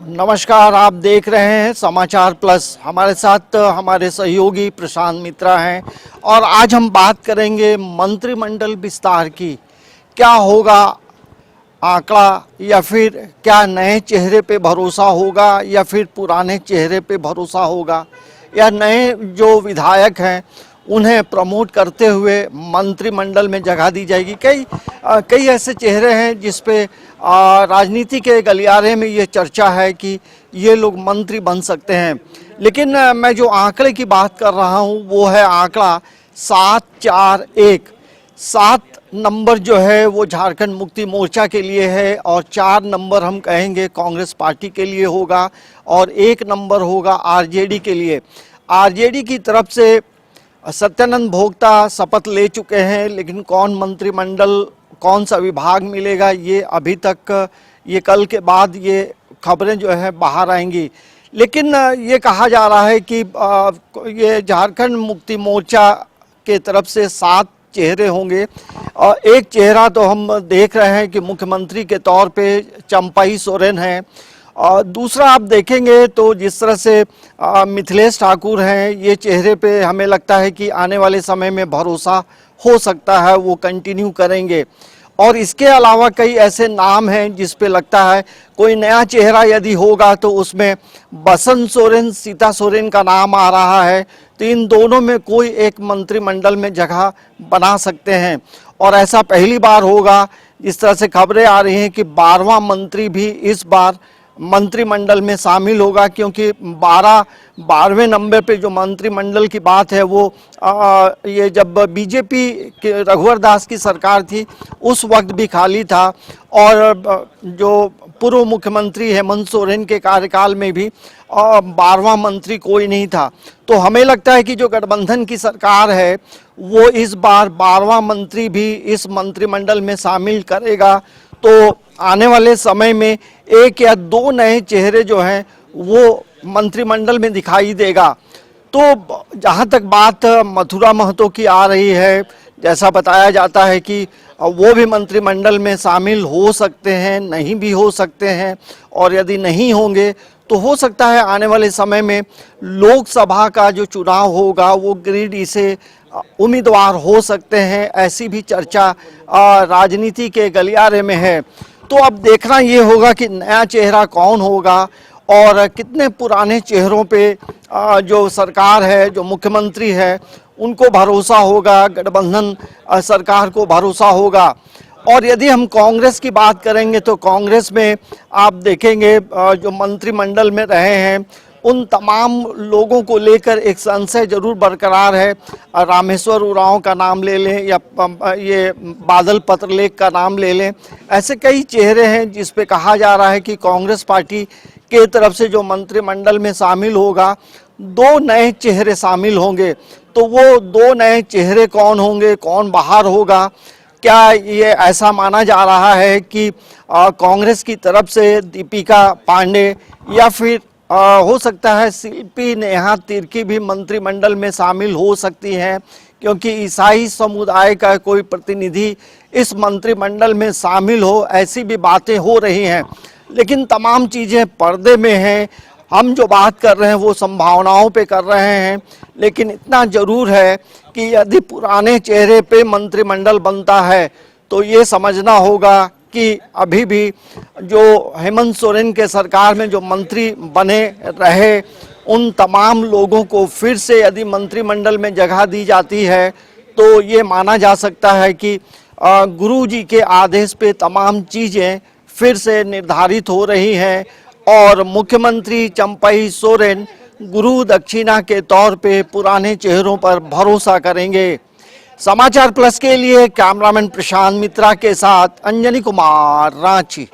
नमस्कार, आप देख रहे हैं समाचार प्लस। हमारे साथ हमारे सहयोगी प्रशांत मित्रा हैं और आज हम बात करेंगे मंत्रिमंडल विस्तार की। क्या होगा आंकड़ा, या फिर क्या नए चेहरे पे भरोसा होगा, या फिर पुराने चेहरे पे भरोसा होगा, या नए जो विधायक हैं उन्हें प्रमोट करते हुए मंत्रिमंडल में जगह दी जाएगी। कई ऐसे चेहरे हैं जिस पे राजनीति के गलियारे में ये चर्चा है कि ये लोग मंत्री बन सकते हैं। लेकिन मैं जो आंकड़े की बात कर रहा हूँ वो है आंकड़ा 741। 7 नंबर जो है वो झारखंड मुक्ति मोर्चा के लिए है और 4 नंबर हम कहेंगे कांग्रेस पार्टी के लिए होगा और 1 नंबर होगा आरजेडी के लिए। आरजेडी की तरफ से सत्यानंद भोक्ता शपथ ले चुके हैं, लेकिन कौन मंत्रिमंडल, कौन सा विभाग मिलेगा, ये अभी तक, ये कल के बाद ये खबरें जो है बाहर आएंगी। लेकिन ये कहा जा रहा है कि ये झारखंड मुक्ति मोर्चा के तरफ से 7 चेहरे होंगे और एक चेहरा तो हम देख रहे हैं कि मुख्यमंत्री के तौर पे चंपाई सोरेन हैं। और दूसरा आप देखेंगे तो जिस तरह से मिथिलेश ठाकुर हैं, ये चेहरे पे हमें लगता है कि आने वाले समय में भरोसा हो सकता है, वो कंटिन्यू करेंगे। और इसके अलावा कई ऐसे नाम हैं जिस पे लगता है कोई नया चेहरा यदि होगा तो उसमें बसंत सोरेन, सीता सोरेन का नाम आ रहा है। तो इन दोनों में कोई एक मंत्रिमंडल में जगह बना सकते हैं और ऐसा पहली बार होगा। इस तरह से खबरें आ रही हैं कि 12वां मंत्री भी इस बार मंत्रिमंडल में शामिल होगा, क्योंकि 12वें नंबर पे जो मंत्रिमंडल की बात है वो ये जब बीजेपी के रघुवर दास की सरकार थी उस वक्त भी खाली था और जो पूर्व मुख्यमंत्री हेमंत सोरेन के कार्यकाल में भी 12वां मंत्री कोई नहीं था। तो हमें लगता है कि जो गठबंधन की सरकार है वो इस बार 12वां मंत्री भी इस मंत्रिमंडल में शामिल करेगा। तो आने वाले समय में 1 या 2 नए चेहरे जो हैं वो मंत्रिमंडल में दिखाई देगा। तो जहाँ तक बात मथुरा महतो की आ रही है, जैसा बताया जाता है कि वो भी मंत्रिमंडल में शामिल हो सकते हैं, नहीं भी हो सकते हैं, और यदि नहीं होंगे तो हो सकता है आने वाले समय में लोकसभा का जो चुनाव होगा वो गिरिडीह से उम्मीदवार हो सकते हैं। ऐसी भी चर्चा राजनीति के गलियारे में है। तो अब देखना ये होगा कि नया चेहरा कौन होगा और कितने पुराने चेहरों पे जो सरकार है, जो मुख्यमंत्री है, उनको भरोसा होगा, गठबंधन सरकार को भरोसा होगा। और यदि हम कांग्रेस की बात करेंगे तो कांग्रेस में आप देखेंगे जो मंत्रिमंडल में रहे हैं उन तमाम लोगों को लेकर एक संशय जरूर बरकरार है। रामेश्वर उरांव का नाम ले लें या ये बादल पत्रलेख का नाम ले लें, ऐसे कई चेहरे हैं जिस पे कहा जा रहा है कि कांग्रेस पार्टी के तरफ से जो मंत्रिमंडल में शामिल होगा 2 नए चेहरे शामिल होंगे। तो वो 2 नए चेहरे कौन होंगे, कौन बाहर होगा? क्या ये ऐसा माना जा रहा है कि कांग्रेस की तरफ से दीपिका पांडे या फिर हो सकता है शिल्पी नेहा तिर्की भी मंत्रिमंडल में शामिल हो सकती हैं, क्योंकि ईसाई समुदाय का कोई प्रतिनिधि इस मंत्रिमंडल में शामिल हो, ऐसी भी बातें हो रही हैं। लेकिन तमाम चीज़ें पर्दे में हैं। हम जो बात कर रहे हैं वो संभावनाओं पे कर रहे हैं, लेकिन इतना ज़रूर है कि यदि पुराने चेहरे पे मंत्रिमंडल बनता है तो ये समझना होगा कि अभी भी जो हेमंत सोरेन के सरकार में जो मंत्री बने रहे उन तमाम लोगों को फिर से यदि मंत्रिमंडल में जगह दी जाती है तो ये माना जा सकता है कि गुरु जी के आदेश पे तमाम चीज़ें फिर से निर्धारित हो रही हैं और मुख्यमंत्री चंपाई सोरेन गुरु दक्षिणा के तौर पे पुराने चेहरों पर भरोसा करेंगे। समाचार प्लस के लिए कैमरामैन प्रशांत मित्रा के साथ अंजनी कुमार, रांची।